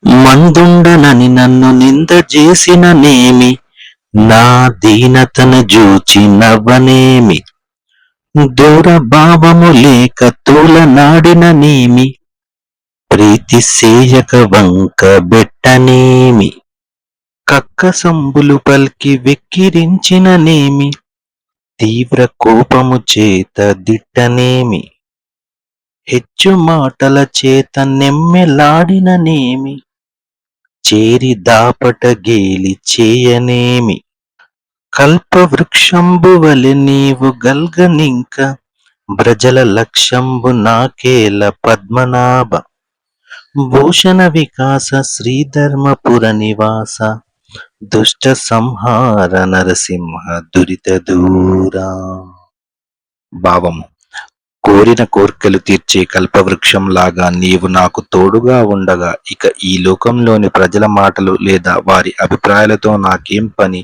మందుండనని నన్ను నిందజేసిననేమి, నా దీనతను జూచి నవ్వనేమి, దూరభావము లేక తూలనాడిననేమి, ప్రీతి సేయక వంక బెట్టనేమి, కక్కసంబులు పల్కి వెక్కిరించిననేమి, తీవ్ర కోపము చేత దిట్టనేమి, హెచ్చు మాటల చేత నెమ్మెలాడిననేమి, చేరి దాపట గేలి చేయనేమి, కల్పవృక్షంబువలె నీవు గల్గనింక, బ్రజల లక్ష్యంబు నాకేల పద్మనాభ, భూషణ వికాస శ్రీధర్మపుర నివాస, దుష్ట సంహార నరసింహ దురిత దూరా. భావము: కోరిన కోర్కెలు తీర్చే కల్పవృక్షంలాగా నీవు నాకు తోడుగా ఉండగా ఇక ఈ లోకంలోని ప్రజల మాటలు లేదా వారి అభిప్రాయాలతో నాకేం పని?